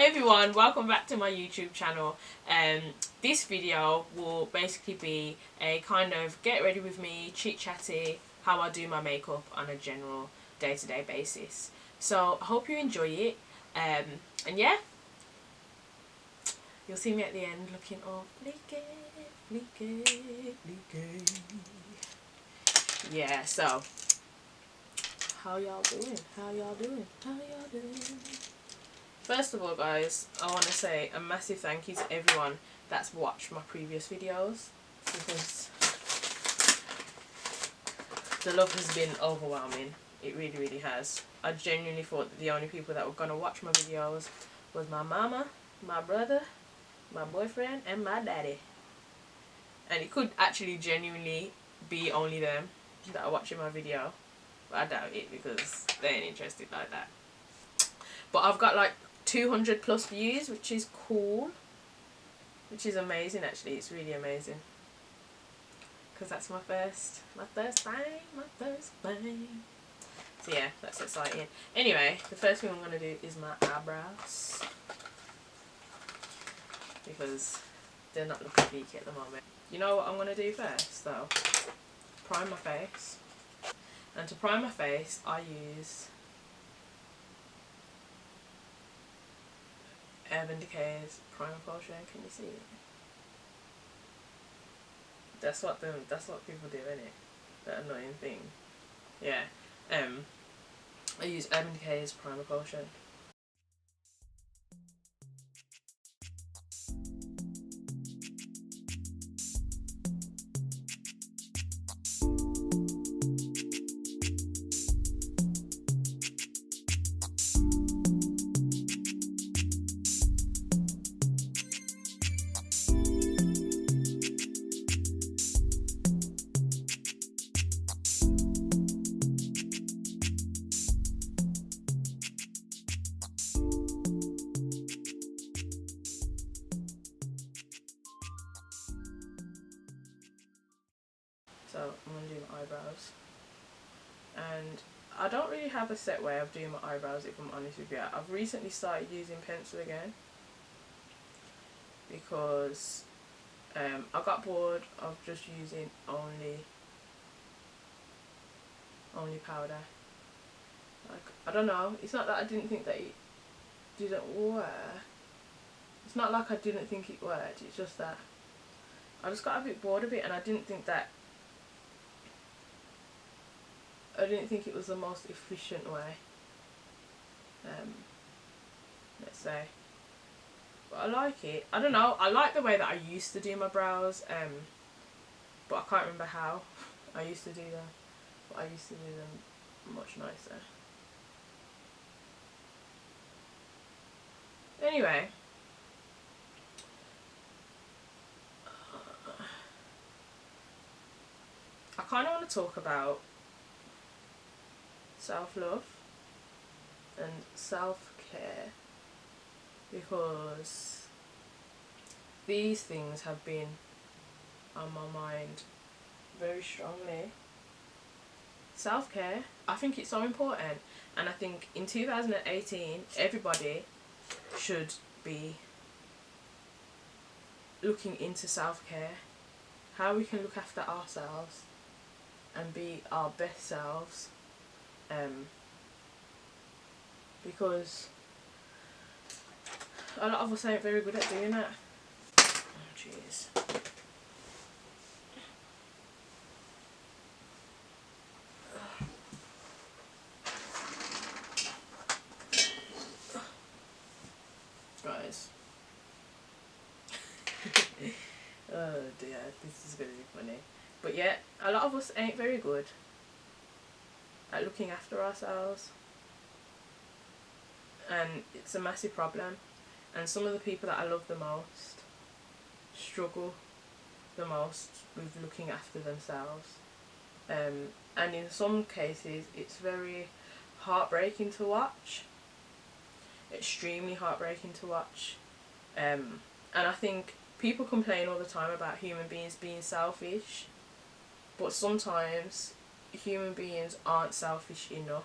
Hey everyone, welcome back to my YouTube channel. This video will basically be a kind of get ready with me, chit chatty, how I do my makeup on a general day-to-day basis. So I hope you enjoy it. And yeah, you'll see me at the end looking all fleeky. Yeah, so how y'all doing? First of all, guys, I want to say a massive thank you to everyone that's watched my previous videos, because the love has been overwhelming. It really, really has. I genuinely thought that the only people that were going to watch my videos was my mama, my brother, my boyfriend, and my daddy. And it could actually genuinely be only them that are watching my video. But I doubt it, because they ain't interested like that. But I've got like 200 plus views, which is cool, which is amazing. Actually, it's really amazing, because that's my first thing. So yeah, that's exciting. Anyway, the first thing I'm going to do is my eyebrows, because they're not looking peaky at the moment. You know what I'm going to do first though? Prime my face. And to prime my face, I use Ebony's primer potion. Can you see it? That's what people do, innit? That annoying thing. Yeah. I use Ebony's primer potion. So I'm going to do my eyebrows, and I don't really have a set way of doing my eyebrows, if I'm honest with you. I've recently started using pencil again, because I got bored of just using only powder. Like, I don't know, it's not that I didn't think that it didn't work. It's not like I didn't think it worked, it's just that I just got a bit bored of it, and I didn't think it was the most efficient way, let's say. But I like it. I don't know, I like the way that I used to do my brows, but I can't remember how I used to do them. But I used to do them much nicer. Anyway, I kind of want to talk about self-love and self-care, because these things have been on my mind very strongly. Self-care, I think it's so important, and I think in 2018 everybody should be looking into self-care, how we can look after ourselves and be our best selves, because a lot of us ain't very good at doing that. Oh jeez. Guys. Oh dear, this is gonna be funny. But yeah, a lot of us ain't very good at looking after ourselves, and it's a massive problem. And some of the people that I love the most struggle the most with looking after themselves, and in some cases it's very heartbreaking to watch, extremely heartbreaking to watch. And I think people complain all the time about human beings being selfish, but sometimes human beings aren't selfish enough.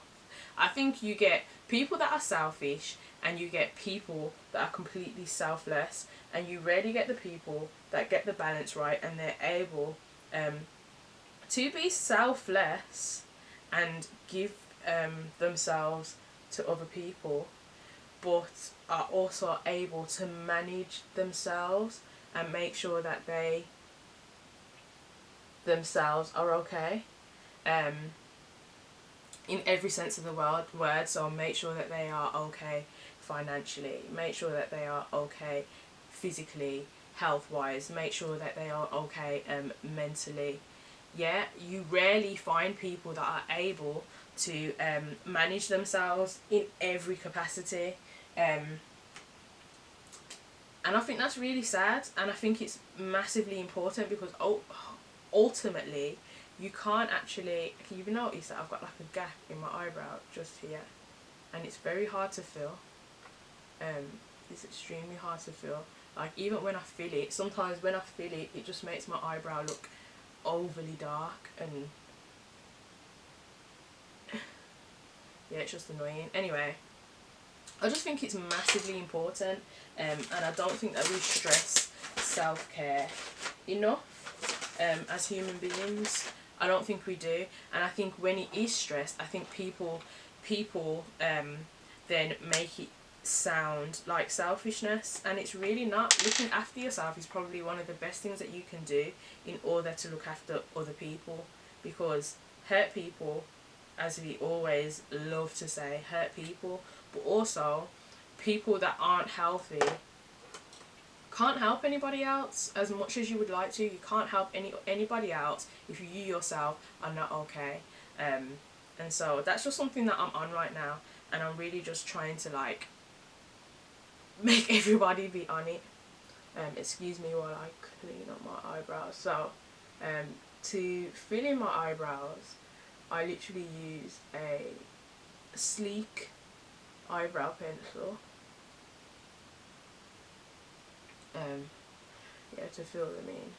I think you get people that are selfish and you get people that are completely selfless, and you rarely get the people that get the balance right and they're able to be selfless and give themselves to other people, but are also able to manage themselves and make sure that they themselves are okay, in every sense of the word. So make sure that they are okay financially, make sure that they are okay physically, health wise, make sure that they are okay mentally. Yeah, you rarely find people that are able to manage themselves in every capacity, and I think that's really sad, and I think it's massively important, because ultimately you can't actually, can you notice that I've got like a gap in my eyebrow just here, and it's very hard to fill. It's extremely hard to fill. Like, even when I feel it, sometimes when I feel it, it just makes my eyebrow look overly dark, and yeah, it's just annoying. Anyway, I just think it's massively important, and I don't think that we stress self-care enough as human beings. I don't think we do, and I think when it is stressed, I think people then make it sound like selfishness, and it's really not. Looking after yourself is probably one of the best things that you can do in order to look after other people, because hurt people, as we always love to say, hurt people, but also people that aren't healthy can't help anybody else as much as you would like to. You can't help anybody else if you yourself are not okay. And so that's just something that I'm on right now, and I'm really just trying to like make everybody be on it. Excuse me while I clean up my eyebrows. So to fill in my eyebrows, I literally use a sleek eyebrow pencil, yeah, to fill them in,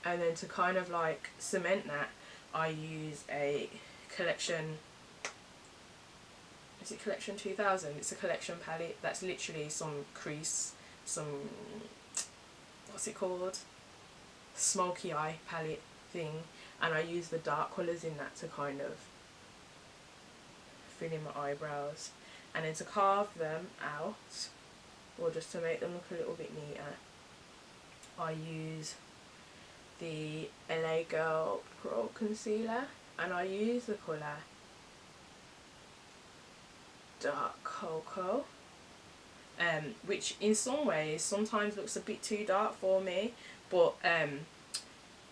and then to kind of like cement that, I use a collection. Is it collection 2000? It's a collection palette that's literally some crease, some, what's it called, smoky eye palette thing, and I use the dark colours in that to kind of fill in my eyebrows, and then to carve them out, or just to make them look a little bit neater, I use the LA Girl Pro Concealer, and I use the colour Dark Cocoa, which in some ways sometimes looks a bit too dark for me, but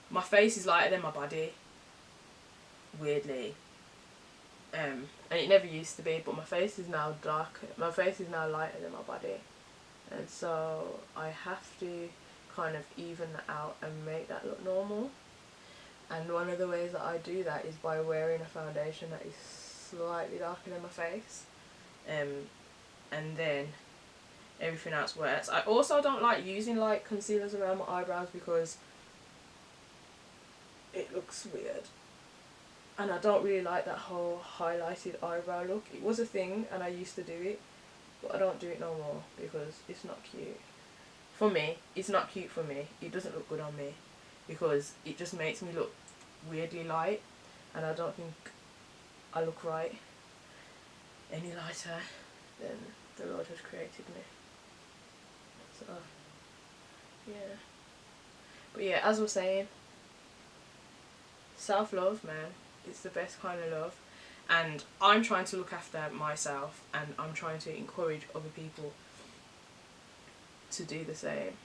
my face is lighter than my body, weirdly, and it never used to be, but my face is now darker, my face is now lighter than my body, and so I have to kind of even that out and make that look normal. And one of the ways that I do that is by wearing a foundation that is slightly darker than my face, and then everything else works. I also don't like using like concealers around my eyebrows because it looks weird, and I don't really like that whole highlighted eyebrow look. It was a thing and I used to do it, but I don't do it no more because it's not cute for me. It's not cute for me. It doesn't look good on me because it just makes me look weirdly light, and I don't think I look right any lighter than the Lord has created me. So yeah, but yeah, as I was saying, self-love, man, it's the best kind of love, and I'm trying to look after myself, and I'm trying to encourage other people to do the same.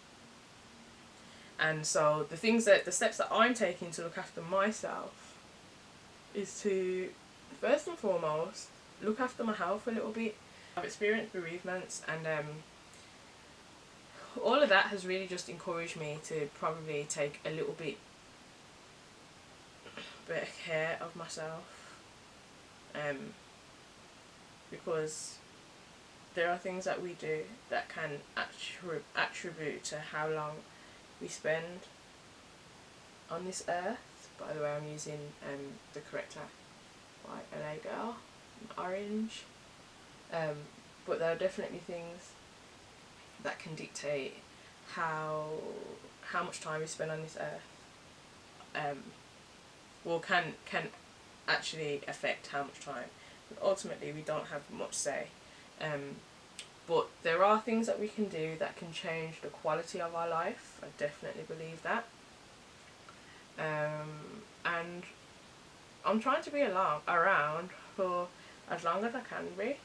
And so the steps that I'm taking to look after myself is to, first and foremost, look after my health a little bit. I've experienced bereavements, and all of that has really just encouraged me to probably take a little bit better care of myself, because there are things that we do that can attribute to how long we spend on this earth. By the way, I'm using the Corrector by LA Girl. orange. But there are definitely things that can dictate how much time we spend on this earth. Well, can actually affect how much time. But ultimately, we don't have much say. But there are things that we can do that can change the quality of our life. I definitely believe that. And I'm trying to be around for as long as I can be.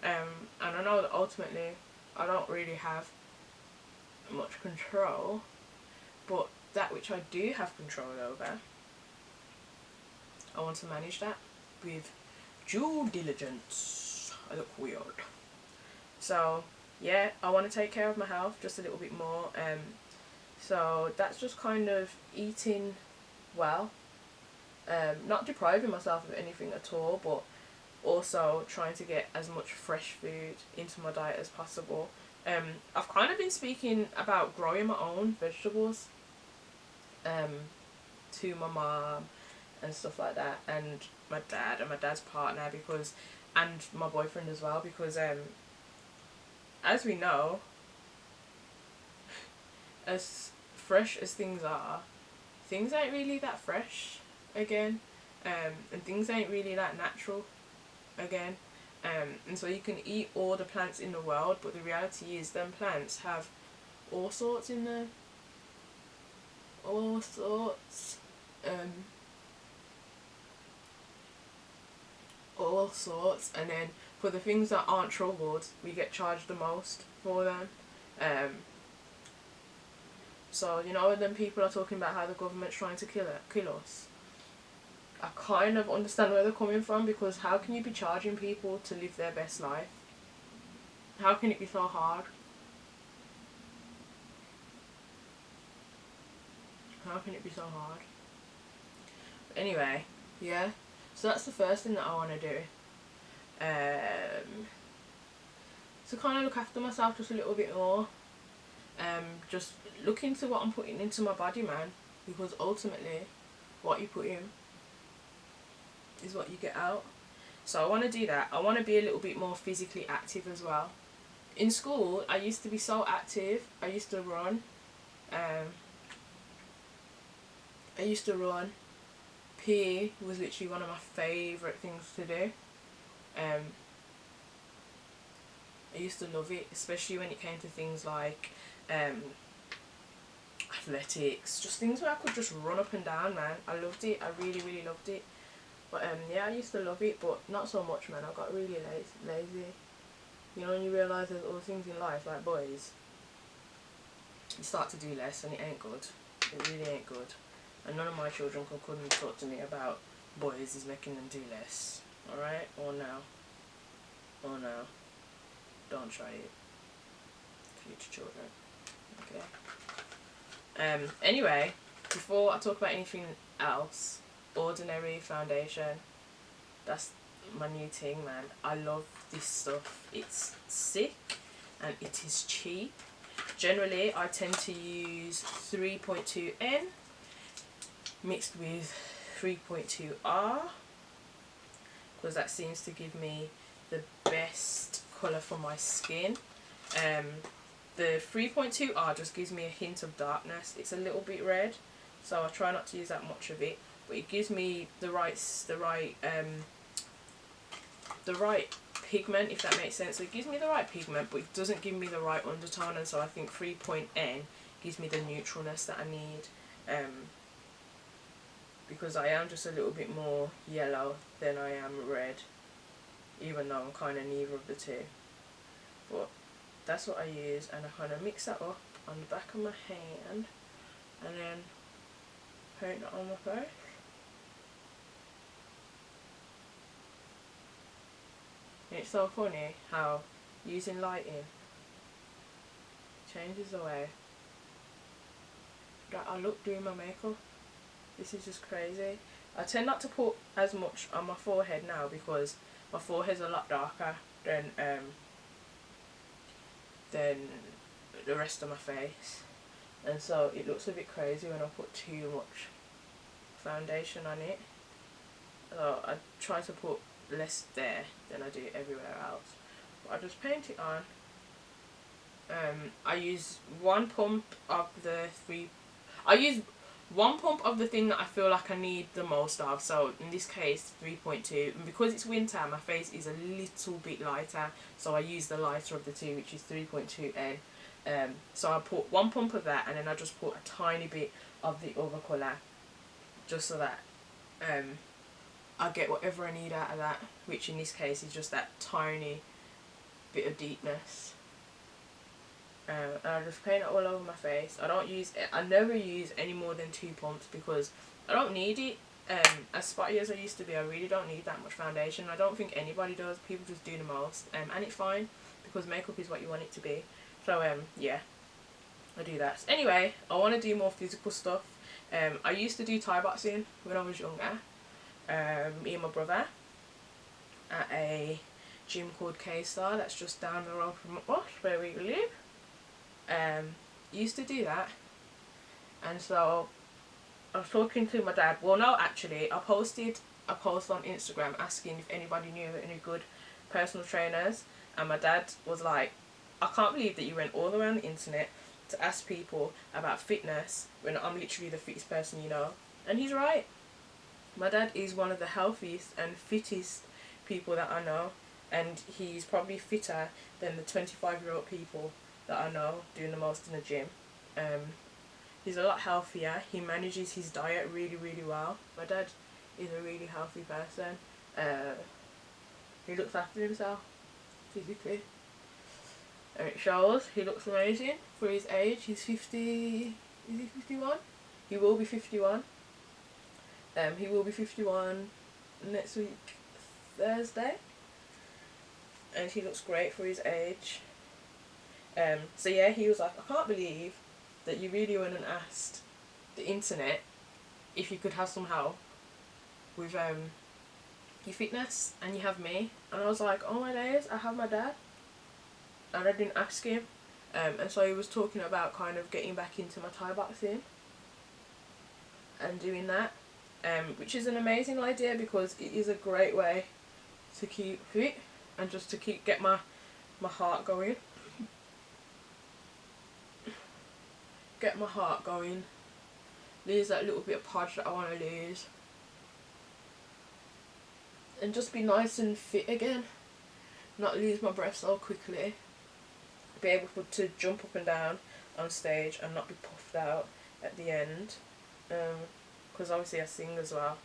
And I know that ultimately I don't really have much control, but that which I do have control over, I want to manage that with due diligence. I look weird. So yeah, I want to take care of my health just a little bit more. So that's just kind of eating well, not depriving myself of anything at all, but also trying to get as much fresh food into my diet as possible. I've kind of been speaking about growing my own vegetables to my mom and stuff like that, and my dad and my dad's partner, because, and my boyfriend as well, because as we know, as fresh as things are, things ain't really that fresh again, and things ain't really that natural again. And so you can eat all the plants in the world, but the reality is them plants have all sorts in them. All sorts. All sorts. And then for the things that aren't troubled, we get charged the most for them. So, you know, when them people are talking about how the government's trying to kill us, I kind of understand where they're coming from, because how can you be charging people to live their best life? How can it be so hard? How can it be so hard? But anyway, yeah. So that's the first thing that I want to do. To kind of look after myself just a little bit more. Just look into what I'm putting into my body, man. Because ultimately, what you put in is what you get out. So I want to do that. I want to be a little bit more physically active as well. In school, I used to be so active. I used to run. PE was literally one of my favourite things to do. I used to love it, especially when it came to things like athletics, just things where I could just run up and down, man. I loved it. I really, really loved it. But yeah, I used to love it, but not so much, man. I got really lazy. You know, when you realise there's other things in life, like boys, you start to do less, and it ain't good. It really ain't good. And none of my children couldn't talk to me about boys is making them do less. Alright? Or now. Or now. Don't try it. Future children. Okay. Anyway, before I talk about anything else, Ordinary foundation. That's my new thing, man. I love this stuff. It's sick and it is cheap. Generally, I tend to use 3.2N mixed with 3.2R because that seems to give me the best colour for my skin. The 3.2R just gives me a hint of darkness. It's a little bit red, so I try not to use that much of it, but it gives me the right pigment, if that makes sense. So it gives me the right pigment, but it doesn't give me the right undertone, and so I think 3.N gives me the neutralness that I need, because I am just a little bit more yellow than I am red, even though I'm kind of neither of the two. But that's what I use, and I kind of mix that up on the back of my hand and then paint it on my face. And it's so funny how using lighting changes the way that I look doing my makeup. This is just crazy. I tend not to put as much on my forehead now because my forehead's a lot darker than the rest of my face, and so it looks a bit crazy when I put too much foundation on it. So I try to put less there than I do everywhere else. But I just paint it on. I use one pump of the thing that I feel like I need the most of. So in this case 3.2, and because it's winter my face is a little bit lighter, so I use the lighter of the two, which is 3.2N. So I put one pump of that, and then I just put a tiny bit of the other colour, just so that I get whatever I need out of that, which in this case is just that tiny bit of deepness. And I just paint it all over my face. I never use any more than 2 pumps because I don't need it. As spotty as I used to be, I really don't need that much foundation. I don't think anybody does. People just do the most, and it's fine because makeup is what you want it to be. So yeah, I do that. So anyway, I want to do more physical stuff. I used to do Thai boxing when I was younger. Me and my brother at a gym called K-Star that's just down the road from us where we live. Used to do that, and so I was talking to my dad. Well, no, actually, I posted a post on Instagram asking if anybody knew any good personal trainers, and my dad was like, I can't believe that you went all around the internet to ask people about fitness when I'm literally the fittest person you know. And he's right. My dad is one of the healthiest and fittest people that I know, and he's probably fitter than the 25-year-old people that I know doing the most in the gym. He's a lot healthier. He manages his diet really, really well. My dad is a really healthy person. He looks after himself physically, and it shows. He looks amazing for his age. He's 50. Is he 51? He will be 51. He will be 51 next week, Thursday, and he looks great for his age. So yeah, he was like, I can't believe that you really went and asked the internet if you could have some help with your fitness, and you have me. And I was like, oh my days, I have my dad, and I didn't ask him. And so he was talking about kind of getting back into my Thai boxing and doing that, which is an amazing idea because it is a great way to keep fit and just to get my heart going. Get my heart going, lose that little bit of podge that I want to lose, and just be nice and fit again, not lose my breath so quickly, be able to jump up and down on stage and not be puffed out at the end, because obviously I sing as well,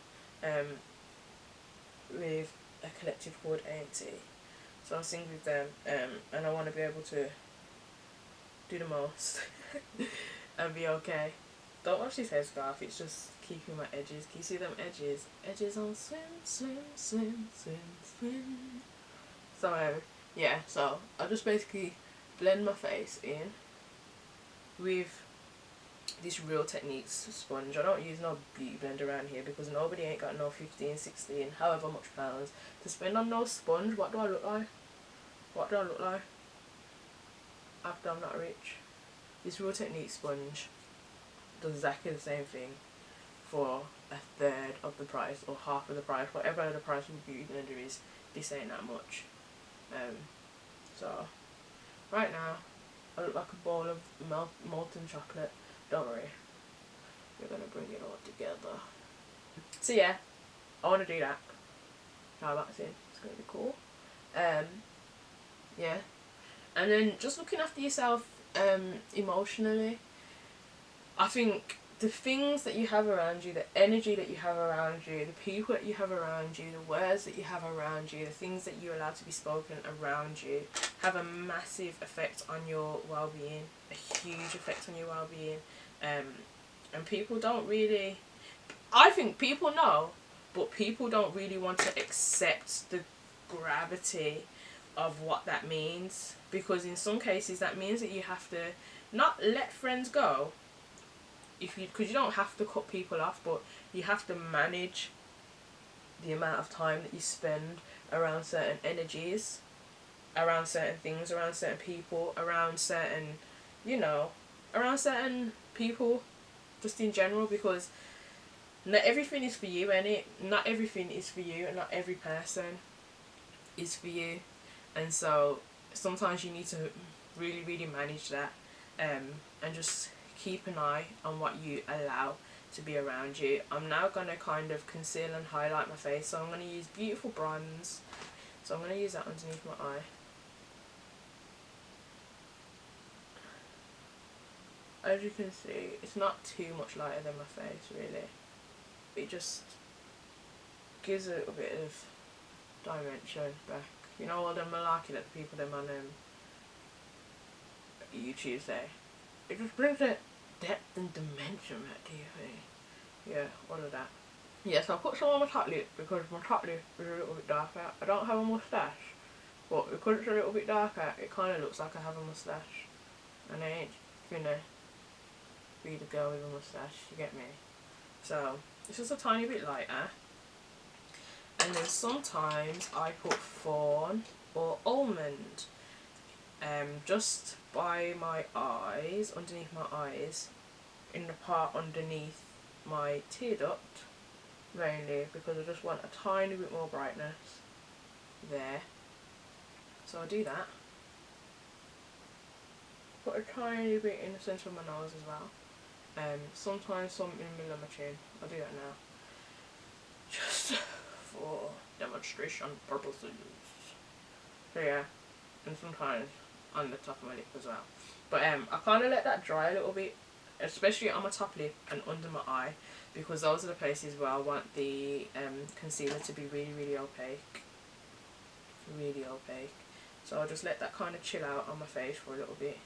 with a collective called A&T, so I sing with them, and I want to be able to do the most and be okay. Don't watch this headscarf, it's just keeping my edges. Can you see them edges? Edges on swim, swim, swim, swim, swim. So yeah, so I just basically blend my face in with this Real Techniques sponge. I don't use no beauty blender around here because nobody ain't got no 15, 16, however much pounds to spend on no sponge. What do I look like? What do I look like after I'm not rich? This Real Techniques sponge does exactly the same thing for a third of the price or half of the price, whatever the price of a beauty blender is. This ain't that much. So right now I look like a bowl of molten chocolate. Don't worry, we're gonna bring it all together. So yeah, I want to do that. How about it? It's gonna be cool. Yeah, and then just looking after yourself emotionally. I think the things that you have around you, the energy that you have around you, the people that you have around you, the words that you have around you, the things that you allow to be spoken around you have a massive effect on your well-being, a huge effect on your well-being. And people don't really, I think people know, but people don't really want to accept the gravity of what that means, because in some cases that means that you have to not let friends go, because you don't have to cut people off, but you have to manage the amount of time that you spend around certain energies, around certain things, around certain people, around certain, around certain people just in general, because not everything is for you, innit? Not everything is for you, and not every person is for you. And so sometimes you need to really manage that, and just keep an eye on what you allow to be around you. I'm now going to kind of conceal and highlight my face, so I'm going to use beautiful bronze. So I'm going to use that underneath my eye. As you can see, it's not too much lighter than my face really. It just gives a little bit of dimension back. You know all the malarkey that the people them on YouTube say? It just brings that depth and dimension back to your face. Yeah, all of that. Yeah, so I put some on my top lip because my top lip is a little bit darker. I don't have a moustache, but because it's a little bit darker, it kind of looks like I have a moustache. And I ain't finna be the girl with a moustache, you get me? So, it's just a tiny bit lighter. And then sometimes I put fawn or almond just by my eyes, underneath my eyes, in the part underneath my tear duct, mainly because I just want a tiny bit more brightness there. So I do that. Put a tiny bit in the centre of my nose as well. Sometimes some in the middle of my chin. I'll do that now, just for demonstration purposes. So yeah, and sometimes on the top of my lip as well. But I kind of let that dry a little bit, especially on my top lip and under my eye, because those are the places where I want the concealer to be really opaque. Really opaque. So I'll just let that kind of chill out on my face for a little bit.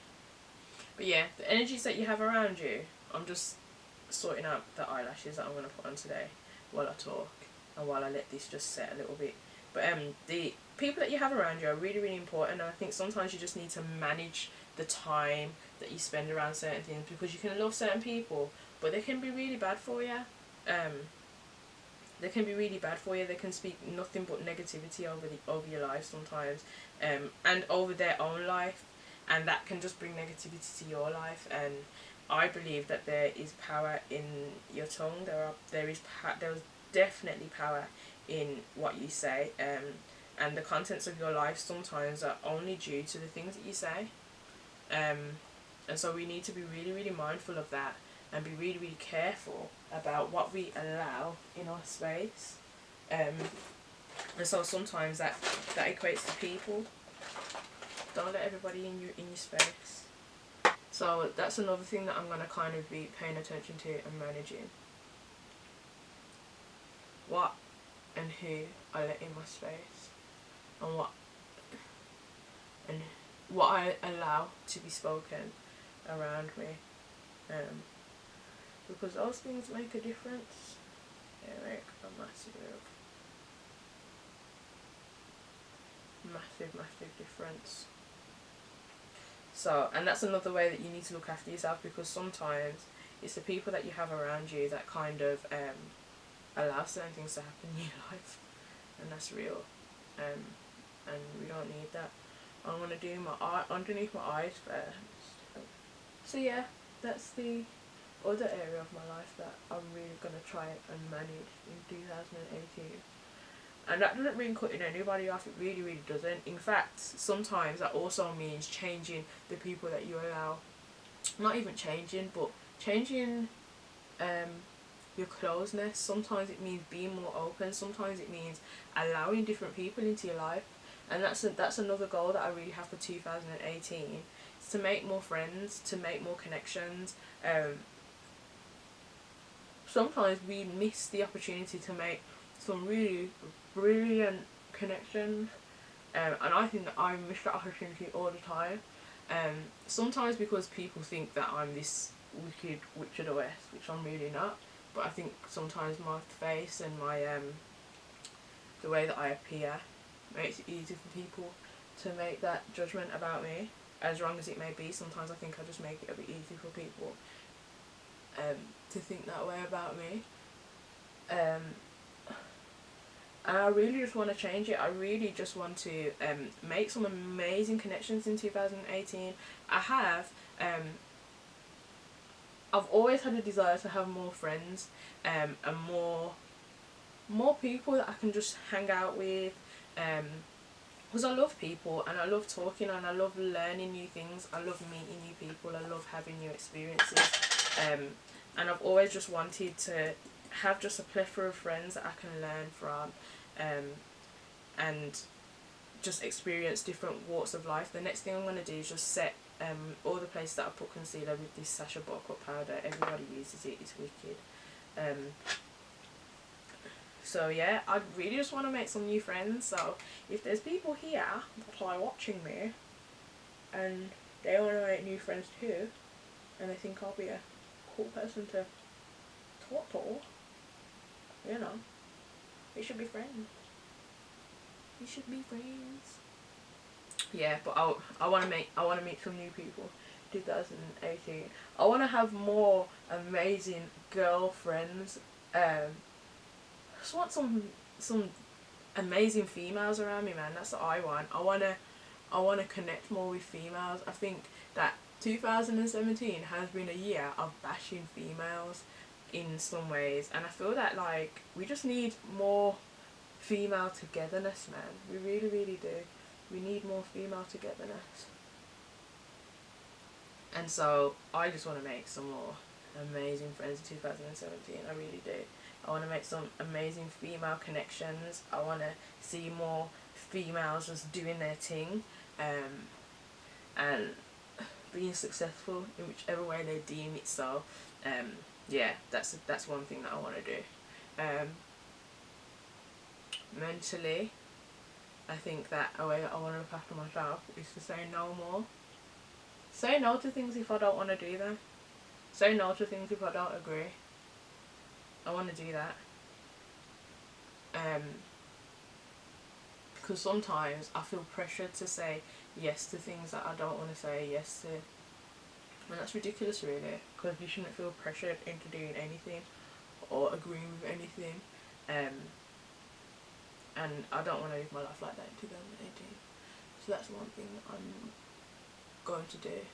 But yeah, the energies that you have around you, I'm just sorting out the eyelashes that I'm going to put on today while I talk and while I let this just set a little bit. But the people that you have around you are really important, and I think sometimes you just need to manage the time that you spend around certain things, because you can love certain people but they can be really bad for you. They can be really bad for you. They can speak nothing but negativity over your life sometimes, and over their own life, and that can just bring negativity to your life. And I believe that there is power in your tongue. There's definitely power in what you say, and the contents of your life sometimes are only due to the things that you say, and so we need to be really mindful of that, and be really careful about what we allow in our space. And so sometimes that equates to people. Don't let everybody in your space. So that's another thing that I'm going to kind of be paying attention to and managing. What and who I let in my space, and what I allow to be spoken around me, because those things make a difference. They make a massive difference. So, and that's another way that you need to look after yourself, because sometimes it's the people that you have around you that kind of allow certain things to happen in your life, and that's real, and we don't need that. I'm going to do my eye underneath my eyes first. So yeah, that's the other area of my life that I'm really going to try and manage in 2018. And that doesn't mean cutting anybody off, it really doesn't. In fact, sometimes that also means changing the people that you allow. Not even changing, but changing your closeness. Sometimes it means being more open, sometimes it means allowing different people into your life. And that's another goal that I really have for 2018, is to make more friends, to make more connections. Sometimes we miss the opportunity to make some really brilliant connections, and I think that I miss that opportunity all the time. Sometimes because people think that I'm this wicked witch of the west, which I'm really not. But I think sometimes my face and my the way that I appear makes it easy for people to make that judgment about me, as wrong as it may be. Sometimes I think I just make it a bit easy for people to think that way about me. And I really just want to change it. I really just want to make some amazing connections in 2018. I've always had a desire to have more friends, and more people that I can just hang out with, because I love people, and I love talking, and I love learning new things. I love meeting new people. I love having new experiences. And I've always just wanted to have just a plethora of friends that I can learn from, and just experience different walks of life. The next thing I'm going to do is just set all the places that I put concealer with this Sacha Buttercup powder. Everybody uses it, it's wicked. So yeah, I really just want to make some new friends. So if there's people here that are watching me and they want to make new friends too, and they think I'll be a cool person to talk to, you know, we should be friends. We should be friends. Yeah, but I want to meet some new people. 2018. I want to have more amazing girlfriends. Just want some amazing females around me, man. That's what I want. I wanna connect more with females. I think that 2017 has been a year of bashing females in some ways, and I feel that like we just need more female togetherness, man. We really, really do. We need more female togetherness. And so I just want to make some more amazing friends in 2017. I really do. I want to make some amazing female connections. I want to see more females just doing their thing, and being successful in whichever way they deem it so. Yeah, that's one thing that I want to do. Mentally, I think that a way that I want to look after myself is to say no more. Say no to things if I don't want to do them. Say no to things if I don't agree. I want to do that. Because sometimes I feel pressured to say yes to things that I don't want to say yes to. And that's ridiculous, really. Because you shouldn't feel pressured into doing anything or agreeing with anything. And I don't want to live my life like that in 2018. So that's one thing I'm going to do.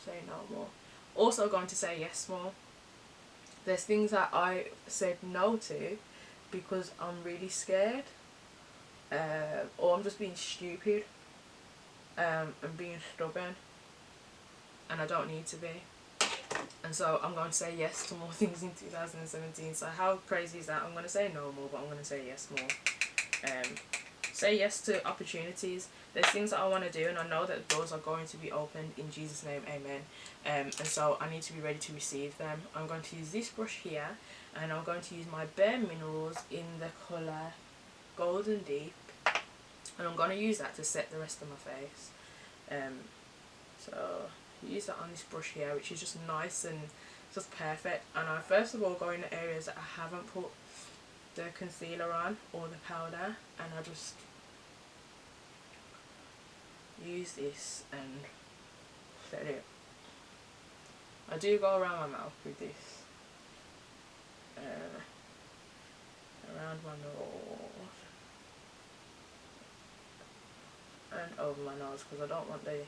Say no more. Also going to say yes more. There's things that I said no to because I'm really scared, or I'm just being stupid, and being stubborn, and I don't need to be. And so I'm going to say yes to more things in 2017. So how crazy is that? I'm going to say no more, but I'm going to say yes more. Say yes to opportunities. There's things that I want to do, and I know that doors are going to be opened in Jesus' name, amen. And so I need to be ready to receive them. I'm going to use this brush here, and I'm going to use my Bare Minerals in the colour Golden Deep, and I'm going to use that to set the rest of my face. So use that on this brush here, which is just nice and just perfect. And I first of all go in the areas that I haven't put the concealer on or the powder, and I just use this and set it. I do go around my mouth with this, around my nose and over my nose, because I don't want the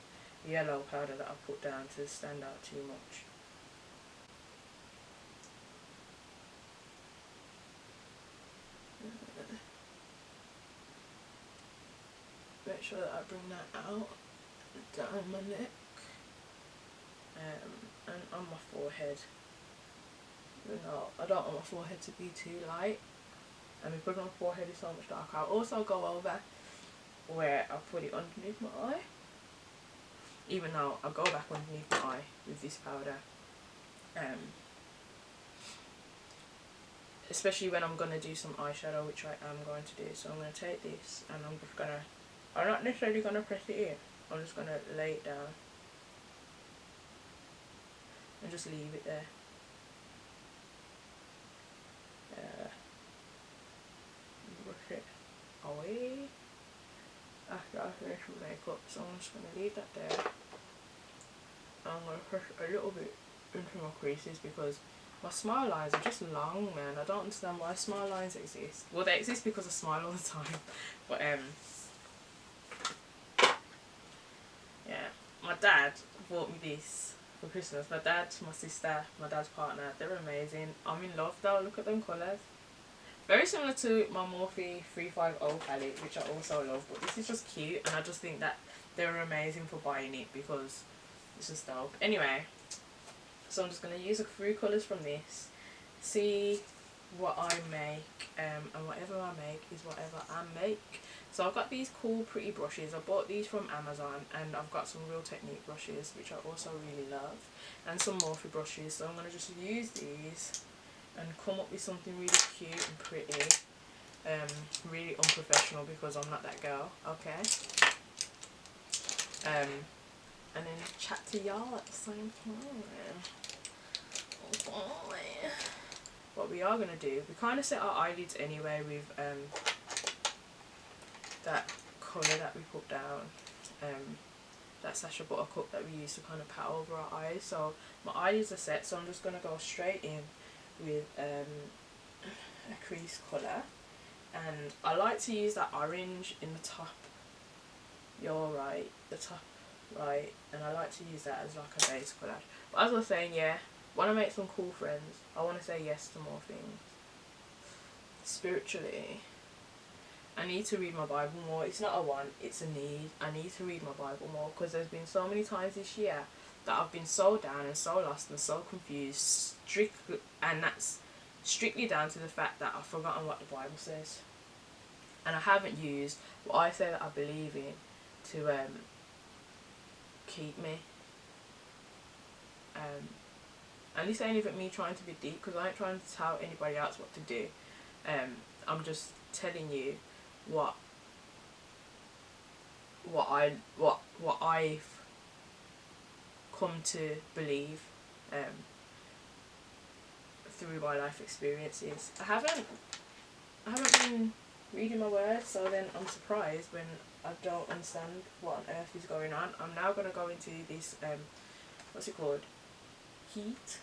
yellow powder that I put down to stand out too much. Make sure that I bring that out down my neck, and on my forehead. No, I don't want my forehead to be too light, and because my forehead is so much darker, I'll also go over where I put it underneath my eye, even though I'll go back underneath my eye with this powder, especially when I'm going to do some eyeshadow, which I am going to do. So I'm going to take this, and I'm just going to, I'm not necessarily going to press it in, I'm just going to lay it down and just leave it there. Brush it away after I finish with makeup, so I'm just going to leave that there. I'm going to press a little bit into my creases because my smile lines are just long, man. I don't understand why smile lines exist. Well, they exist because I smile all the time, but yeah. My dad bought me this for Christmas. My dad, my sister, my dad's partner, they're amazing. I'm in love though, look at them colours. Very similar to my Morphe 350 palette, which I also love, but this is just cute, and I just think that they were amazing for buying it because it's just dope. Anyway, so I'm just going to use a few colours from this, see what I make, and whatever I make is whatever I make. So I've got these cool pretty brushes. I bought these from Amazon, and I've got some Real Technique brushes which I also really love, and some Morphe brushes. So I'm going to just use these and come up with something really cute and pretty, really unprofessional because I'm not that girl, okay? And then chat to y'all at the same time. Okay. What we are gonna do, we kind of set our eyelids anyway with that colour that we put down, that Sacha Buttercup that we used to kind of pat over our eyes. So my eyelids are set, so I'm just gonna go straight in with a crease colour, and I like to use that orange in the top, you're right, the top right, and I like to use that as like a base colour. But as I was saying, yeah, want to make some cool friends, I want to say yes to more things. Spiritually, I need to read my Bible more. It's not a want, it's a need. I need to read my Bible more because there's been so many times this year that I've been so down and so lost and so confused, and that's strictly down to the fact that I've forgotten what the Bible says, and I haven't used what I say that I believe in to keep me. And this ain't even me trying to be deep, because I ain't trying to tell anybody else what to do. I'm just telling you what I've come to believe through my life experiences. I haven't been reading my words, so then I'm surprised when I don't understand what on earth is going on. I'm now going to go into this what's it called, heat,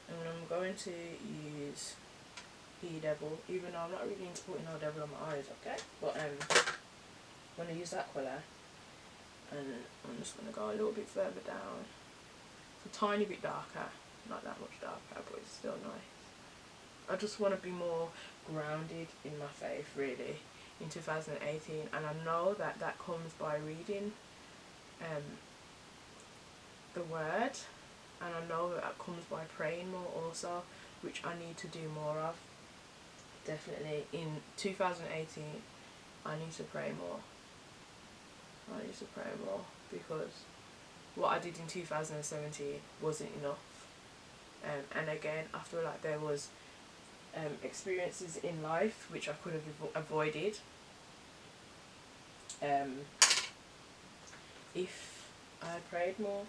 and I'm going to use E-Devil, even though I'm not really into putting no devil on my eyes, okay? But I'm going to use that colour, and I'm just going to go a little bit further down. It's a tiny bit darker, not that much darker, but it's still nice. I just want to be more grounded in my faith, really, in 2018, and I know that that comes by reading the word, and I know that comes by praying more also, which I need to do more of. Definitely in 2018 I need to pray more. I need to pray more, because what I did in 2017 wasn't enough, and again I feel like there was experiences in life which I could have avoided if I had prayed more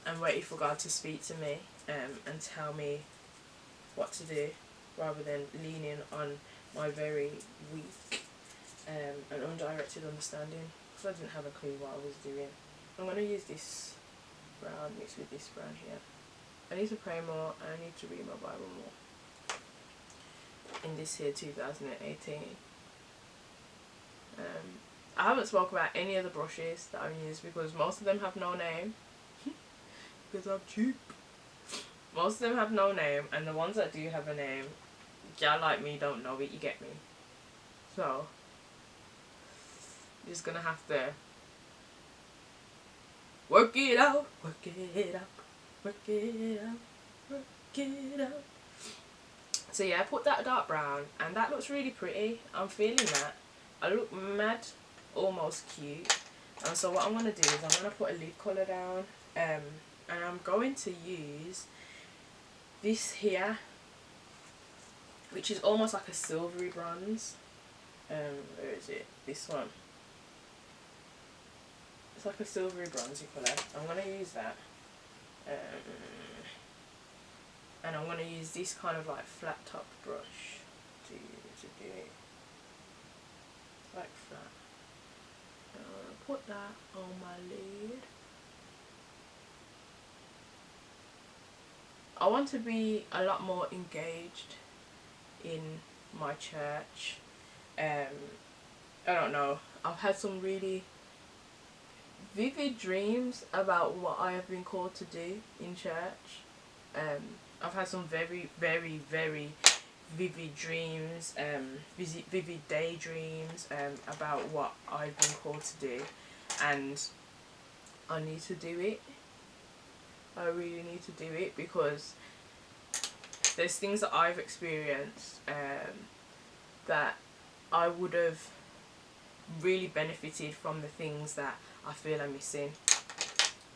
and waited for God to speak to me and tell me what to do, rather than leaning on my very weak and undirected understanding, because I didn't have a clue what I was doing. I'm going to use this brown mixed with this brown here. I need to pray more, and I need to read my Bible more in this here 2018. I haven't spoken about any of the brushes that I've used because most of them have no name because I'm cheap. Most of them have no name, and the ones that do have a name, y'all like me don't know it, you get me? So you're just gonna have to work it out, work it out, work it out, work it out. So yeah, I put that dark brown, and that looks really pretty. I'm feeling that. I look mad, almost cute. And so what I'm gonna do is I'm gonna put a lid colour down, and I'm going to use this here, which is almost like a silvery bronze. Where is it? This one. It's like a silvery bronzy colour. I'm going to use that. And I'm going to use this kind of like flat top brush to do it. Like flat. And I'm going to put that on my lid. I want to be a lot more engaged in my church. I don't know. I've had some really vivid dreams about what I have been called to do in church. I've had some very, very, very vivid dreams, vivid daydreams about what I've been called to do, and I need to do it. I really need to do it, because there's things that I've experienced that I would have really benefited from the things that I feel I'm missing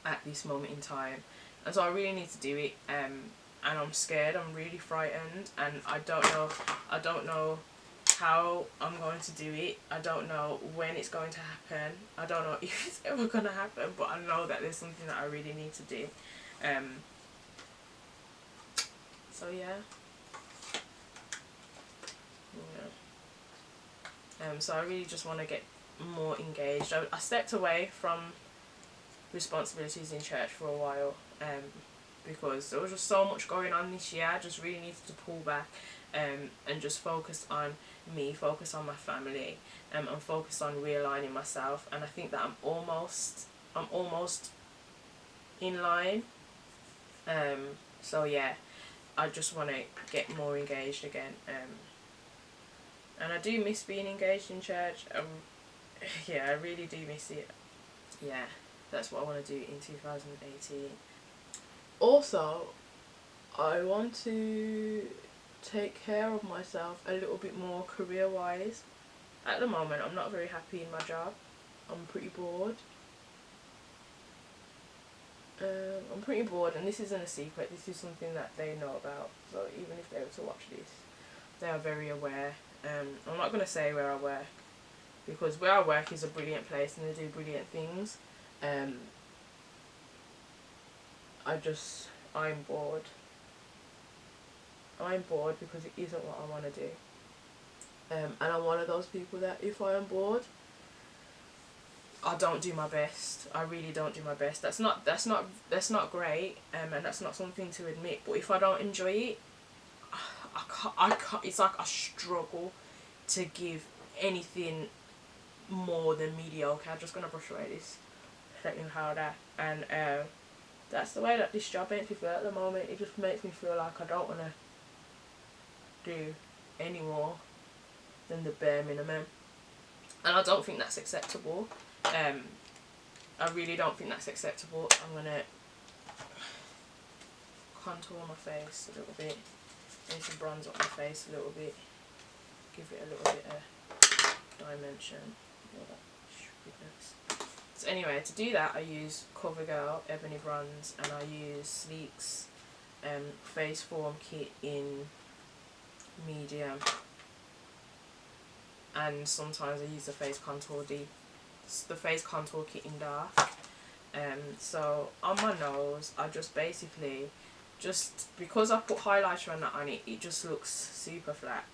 at this moment in time, and so I really need to do it. And I'm scared. I'm really frightened, and I don't know how I'm going to do it. I don't know when it's going to happen. I don't know if it's ever going to happen, but I know that there's something that I really need to do. So yeah. So I really just want to get more engaged. I stepped away from responsibilities in church for a while, because there was just so much going on this year. I just really needed to pull back, and just focus on me, focus on my family, and focus on realigning myself. And I think that I'm almost in line. So yeah, I just want to get more engaged again. And I do miss being engaged in church. Yeah, I really do miss it. Yeah, that's what I want to do in 2018. Also, I want to take care of myself a little bit more career-wise. At the moment, I'm not very happy in my job. I'm pretty bored. And this isn't a secret. This is something that they know about. So even if they were to watch this, they are very aware. I'm not going to say where I work, because where I work is a brilliant place and they do brilliant things. I'm bored. I'm bored because it isn't what I want to do. And I'm one of those people that if I am bored, I don't do my best. I really don't do my best. That's not great, and that's not something to admit. But if I don't enjoy it, I can't. It's like I struggle to give anything more than mediocre. I'm just gonna brush away this setting powder, and that's the way that this job makes me feel at the moment. It just makes me feel like I don't wanna do any more than the bare minimum, and I don't think that's acceptable. I really don't think that's acceptable. I'm gonna contour my face a little bit, and to bronze up my face a little bit, give it a little bit of dimension. All that stupidness. So anyway, to do that, I use Covergirl Ebony Bronze, and I use Sleek's Face Form Kit in medium, and sometimes I use the face contour kit in dark. So on my nose, I just basically, because I put highlighter and that on it, it just looks super flat.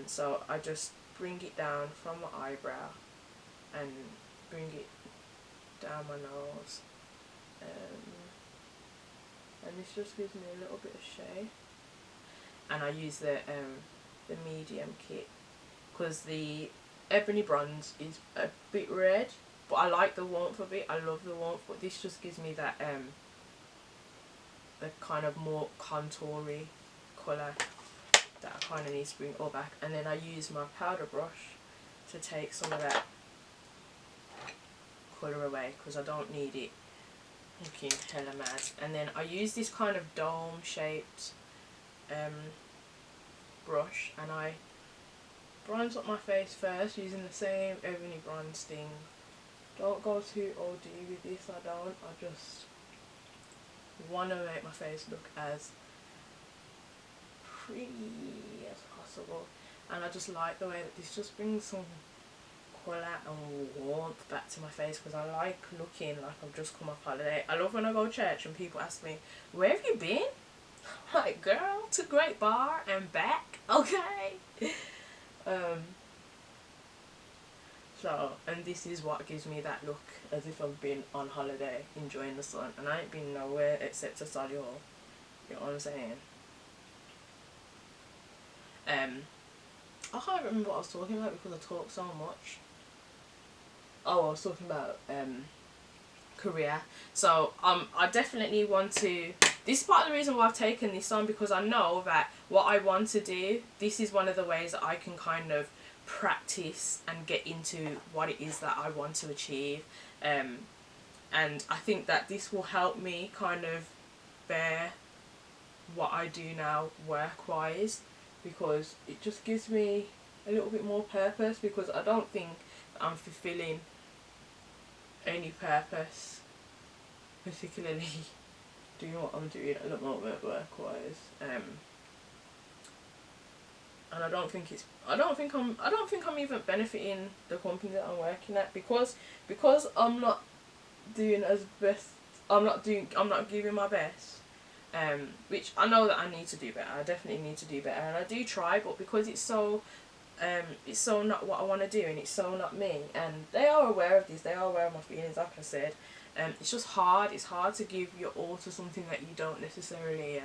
So I just bring it down from my eyebrow and bring it down my nose, and this just gives me a little bit of shade. And I use the medium kit, because the Ebony Bronze is a bit red, but I like the warmth of it. I love the warmth, but this just gives me that the kind of more contoury colour that I kind of need to bring all back. And then I use my powder brush to take some of that colour away, because I don't need it looking hella mad. And then I use this kind of dome shaped brush, and I bronze up my face first using the same Ebony Bronze thing. Don't go too OD with this. I just want to make my face look as pretty as possible, and I just like the way that this just brings some colour and warmth back to my face, because I like looking like I've just come off holiday. I love when I go to church and people ask me, where have you been? I'm like, girl, to Great Bar and back, okay? So, and this is what gives me that look, as if I've been on holiday enjoying the sun, and I ain't been nowhere except to Solihull. You know what I'm saying? I can't remember what I was talking about because I talk so much. Oh, I was talking about career. So I definitely want to this is part of the reason why I've taken this on, because I know that what I want to do, this is one of the ways that I can kind of practice and get into what it is that I want to achieve. And I think that this will help me kind of bear what I do now work-wise, because it just gives me a little bit more purpose, because I don't think I'm fulfilling any purpose, particularly doing what I'm doing at the moment work-wise. And I don't think I'm even benefiting the company that I'm working at, because I'm not doing as best. I'm not giving my best. Which I know that I need to do better. I definitely need to do better, and I do try, but because it's so not what I want to do, and it's so not me, and they are aware of this. They are aware of my feelings, like I said. It's just hard. It's hard to give your all to something that you don't necessarily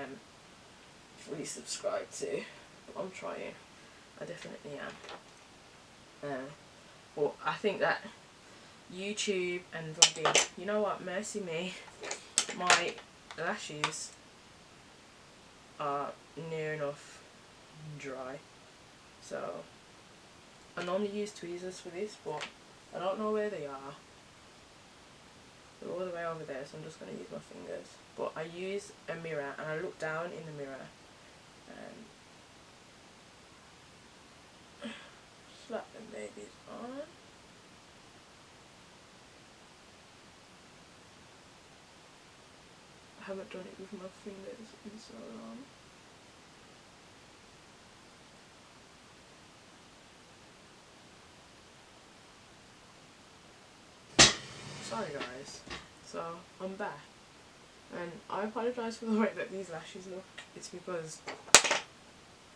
fully subscribe to. But I'm trying. I definitely am. But I think that YouTube and vlogging, you know what, mercy me, my lashes are near enough dry. So I normally use tweezers for this, but I don't know where they are. They're all the way over there, so I'm just going to use my fingers. But I use a mirror, and I look down in the mirror and slap them babies on. I haven't done it with my fingers in so long. Sorry guys, so I'm back, and I apologise for the way that these lashes look. It's because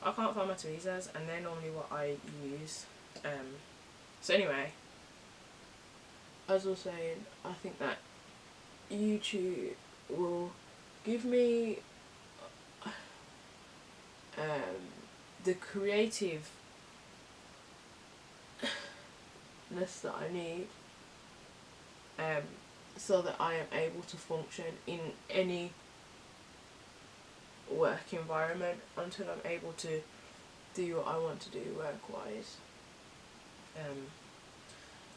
I can't find my tweezers, and they're normally what I use. So anyway, as I was saying, I think that YouTube will give me the creativeness that I need, so that I am able to function in any work environment until I'm able to do what I want to do work-wise.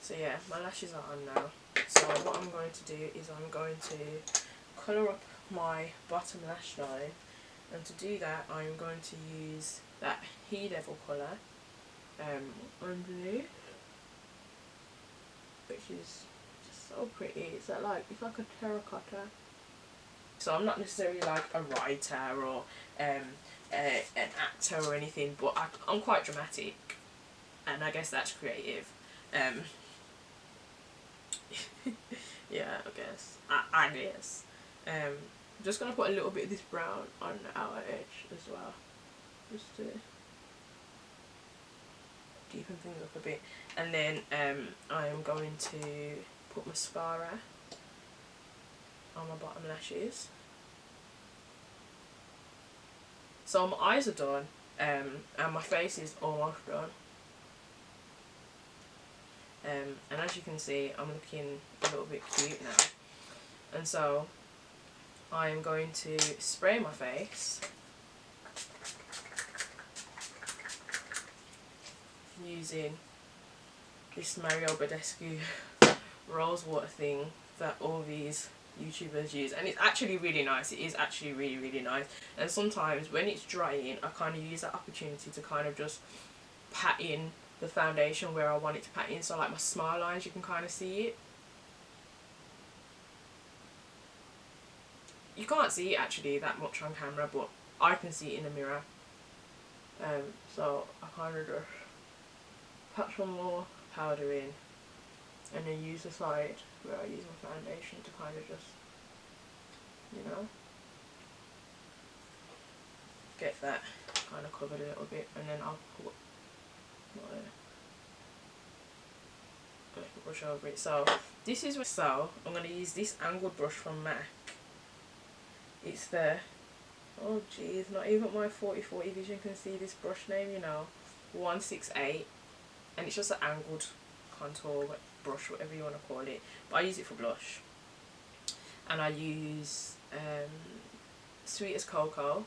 So yeah, my lashes are on now. So what I'm going to do is I'm going to colour up my bottom lash line, and to do that I'm going to use that He Devil colour underneath, which is just so pretty. It's like a terracotta. So I'm not necessarily like a writer or an actor or anything, but I'm quite dramatic, and I guess that's creative. Yeah, I guess. I'm just going to put a little bit of this brown on the outer edge as well, just to deepen things up a bit. And then I am going to put mascara on my bottom lashes. So my eyes are done, and my face is almost done. And as you can see, I'm looking a little bit cute now. And so I am going to spray my face using this Mario Badescu rose water thing that all these YouTubers use, and it's actually really nice. It is actually really nice. And sometimes when it's drying, I kind of use that opportunity to kind of just pat in the foundation where I want it to pat in. So like my smile lines, you can kind of see it. You can't see it actually that much on camera, but I can see it in the mirror. So I kind of just pat some more powder in, and then use the side where I use my foundation to kind of just, you know, get that kind of covered a little bit. And then I'll put my brush over it. So this is so I'm going to use this angled brush from MAC. It's the, oh geez, not even my 40/40 vision can see this brush name, you know, 168, and it's just an angled contour brush, whatever you want to call it, but I use it for blush. And I use Sweet as cocoa.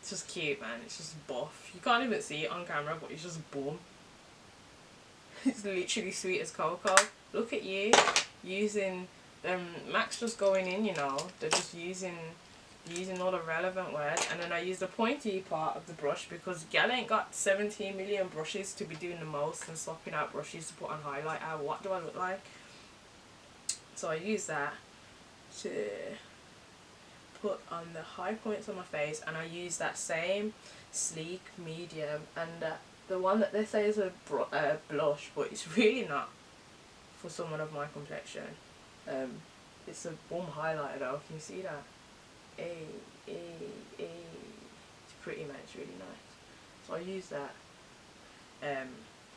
It's just cute, man. It's just buff. You can't even see it on camera, but it's just boom. It's literally sweet as cocoa. Look at you using Max just going in, you know. They're just using all the relevant words, and then I use the pointy part of the brush because gal ain't got 17 million brushes to be doing the most and swapping out brushes to put on highlighter. What do I look like? So I use that to put on the high points on my face, and I use that same sleek medium and the one that they say is a blush, but it's really not for someone of my complexion. It's a warm highlighter though. Can you see that? Hey, hey, hey. It's pretty, man. It's really nice. So I use that.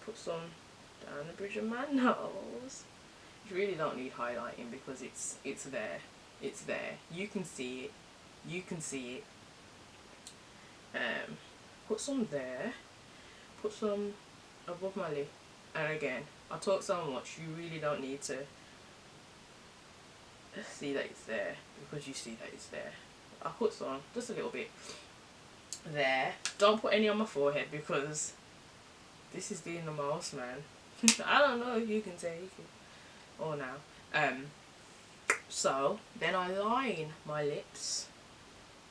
Put some down the bridge of my nose. You really don't need highlighting because it's there. It's there. You can see it. You can see it. Put some there. Put some above my lip. And again, I talk so much, you really don't need to see that it's there because you see that it's there. I put some, just a little bit there. Don't put any on my forehead because this is doing the most, man. I don't know if you can take it or now. So then I line my lips.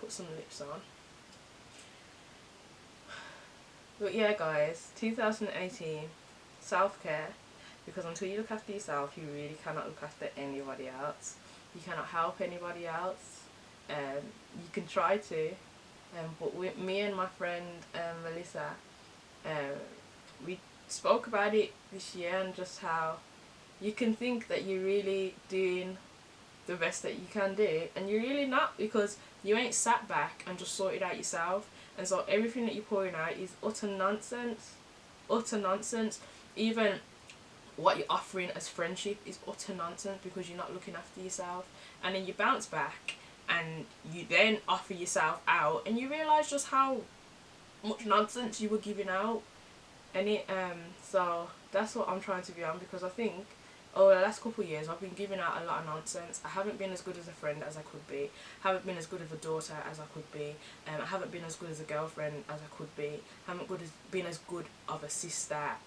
Put some lips on. But yeah, guys, 2018, self-care, because until you look after yourself, you really cannot look after anybody else. You cannot help anybody else. You can try to, but with me and my friend Melissa, we spoke about it this year and just how you can think that you're really doing the best that you can do, and you're really not, because you ain't sat back and just sorted out yourself. And so everything that you're pouring out is utter nonsense. Utter nonsense. Even what you're offering as friendship is utter nonsense because you're not looking after yourself. And then you bounce back and you then offer yourself out and you realise just how much nonsense you were giving out. And so that's what I'm trying to be on, because I think over the last couple of years I've been giving out a lot of nonsense. I haven't been as good as a friend as I could be. Haven't been as good of a daughter as I could be. I haven't been as good as a girlfriend as I could be. Haven't been as good of a sister,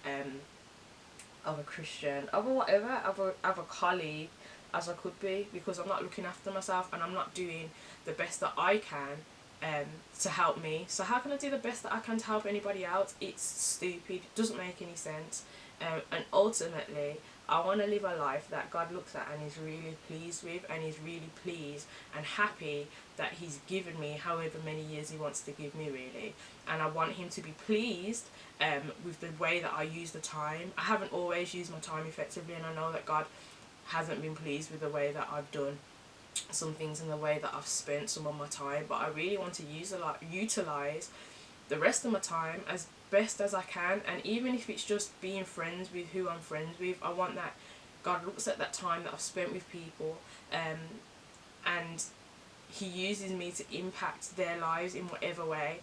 of a Christian, of a whatever, of a colleague as I could be, because I'm not looking after myself and I'm not doing the best that I can to help me. So how can I do the best that I can to help anybody else? It's stupid. It doesn't make any sense. And ultimately, I want to live a life that God looks at and is really pleased with, and is really pleased and happy that He's given me however many years He wants to give me, really. And I want Him to be pleased with the way that I use the time. I haven't always used my time effectively, and I know that God hasn't been pleased with the way that I've done some things and the way that I've spent some of my time. But I really want to utilise the rest of my time as best as I can, and even if it's just being friends with who I'm friends with, I want that God looks at that time that I've spent with people and He uses me to impact their lives in whatever way.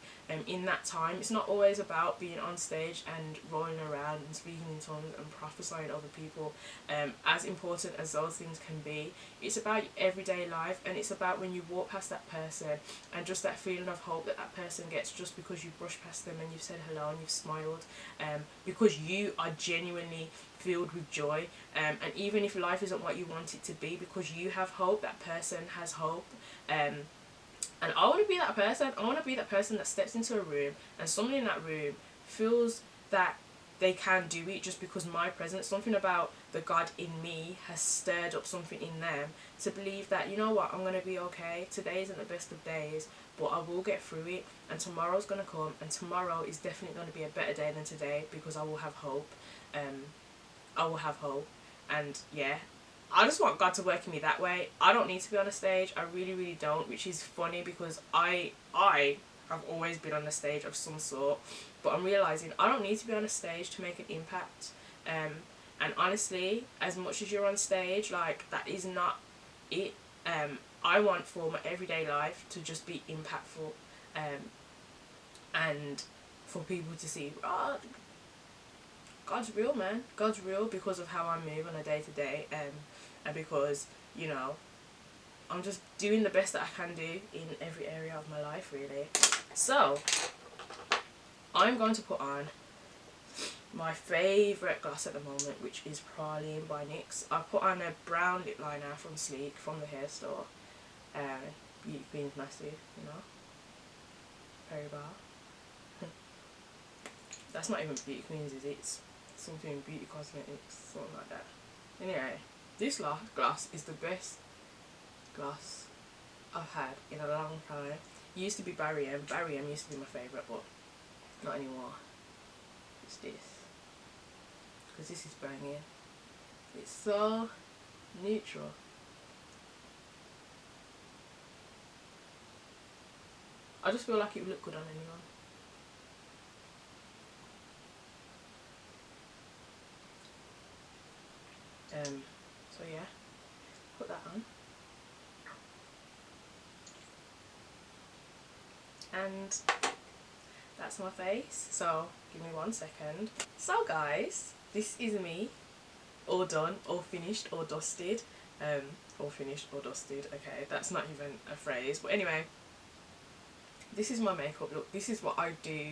In that time, it's not always about being on stage and rolling around and speaking in tongues and prophesying over people. As important as those things can be, it's about your everyday life, and it's about when you walk past that person and just that feeling of hope that that person gets just because you brushed past them and you've said hello and you've smiled, because you are genuinely filled with joy, and even if life isn't what you want it to be, because you have hope, that person has hope. And I want to be that person. I want to be that person that steps into a room and somebody in that room feels that they can do it just because my presence, something about the God in me has stirred up something in them to believe that, you know what, I'm going to be okay. Today isn't the best of days, but I will get through it, and tomorrow's going to come, and tomorrow is definitely going to be a better day than today because I will have hope. I will have hope. And yeah, I just want God to work in me that way. I don't need to be on a stage. I really, really don't, which is funny because I have always been on a stage of some sort, but I'm realising I don't need to be on a stage to make an impact. And honestly, as much as you're on stage, like, that is not it. I want for my everyday life to just be impactful, and for people to see, oh, God's real, man. God's real, because of how I move on a day to day, and because, you know, I'm just doing the best that I can do in every area of my life, really. So I'm going to put on my favourite gloss at the moment, which is Praline by NYX. I put on a brown lip liner from Sleek, from the hair store. Beauty Queen's massive, you know. Bar. That's not even Beauty Queen's, is it? It's something Beauty Cosmetics, something like that. Anyway, this gloss is the best gloss I've had in a long time. It used to be Barry M. Barry M used to be my favourite, but not anymore. It's this. Because this is banging. It's so neutral. I just feel like it would look good on anyone. So yeah, put that on. And that's my face. So give me 1 second. So guys, this is me, all done, all finished, all dusted. All finished, all dusted. Okay, that's not even a phrase, but anyway, this is my makeup look. This is what I do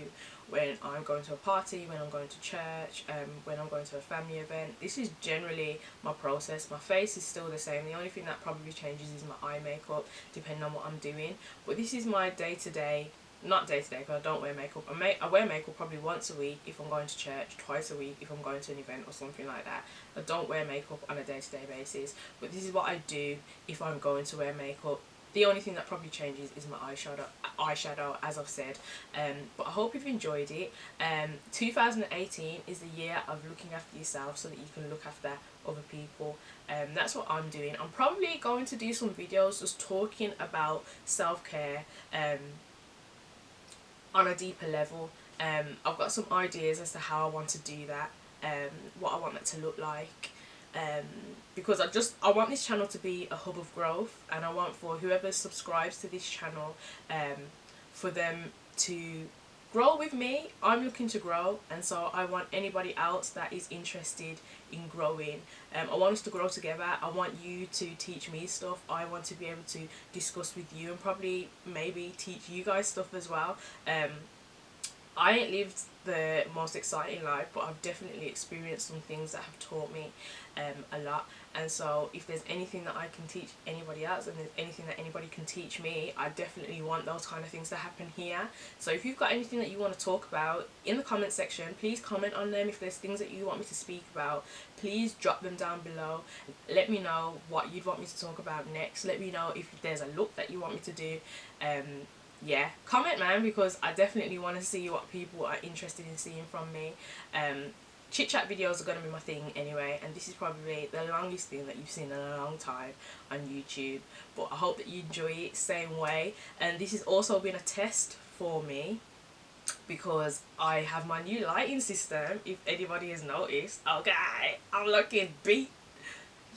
when I'm going to a party, when I'm going to church, when I'm going to a family event. This is generally my process. My face is still the same. The only thing that probably changes is my eye makeup, depending on what I'm doing. But this is my day-to-day, not day-to-day because I don't wear makeup. I wear makeup probably once a week if I'm going to church, twice a week if I'm going to an event or something like that. I don't wear makeup on a day-to-day basis. But this is what I do if I'm going to wear makeup. The only thing that probably changes is my eyeshadow, as I've said. But I hope you've enjoyed it. 2018 is the year of looking after yourself so that you can look after other people. That's what I'm doing. I'm probably going to do some videos just talking about self-care on a deeper level. I've got some ideas as to how I want to do that, what I want that to look like. Because I want this channel to be a hub of growth, and I want for whoever subscribes to this channel, for them to grow with me. I'm looking to grow, and so I want anybody else that is interested in growing. I want us to grow together. I want you to teach me stuff. I want to be able to discuss with you and probably maybe teach you guys stuff as well. I ain't lived the most exciting life, but I've definitely experienced some things that have taught me a lot. And so if there's anything that I can teach anybody else, and there's anything that anybody can teach me, I definitely want those kind of things to happen here. So if you've got anything that you want to talk about in the comment section, please comment on them. If there's things that you want me to speak about, please drop them down below. Let me know what you'd want me to talk about next. Let me know if there's a look that you want me to do. Yeah, comment, man, because I definitely want to see what people are interested in seeing from me. Chit chat videos are going to be my thing anyway, and this is probably the longest thing that you've seen in a long time on YouTube, but I hope that you enjoy it same way. And this has also been a test for me because I have my new lighting system, if anybody has noticed. Okay, I'm looking beat.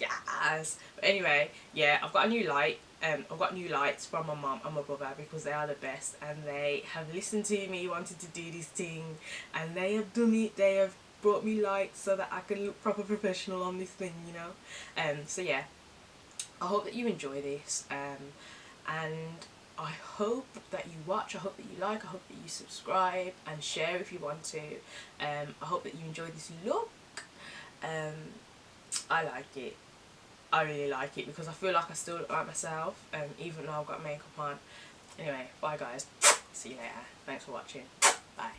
Yes. But anyway, yeah, I've got a new light. I've got new lights from my mum and my brother because they are the best, and they have listened to me wanting to do this thing, and they have done it. They have brought me lights so that I can look proper professional on this thing, you know. So yeah, I hope that you enjoy this, and I hope that you watch, I hope that you like, I hope that you subscribe and share if you want to. I hope that you enjoy this look. I like it. I really like it because I feel like I still look like myself, even though I've got makeup on. Anyway, bye guys. See you later. Thanks for watching. Bye.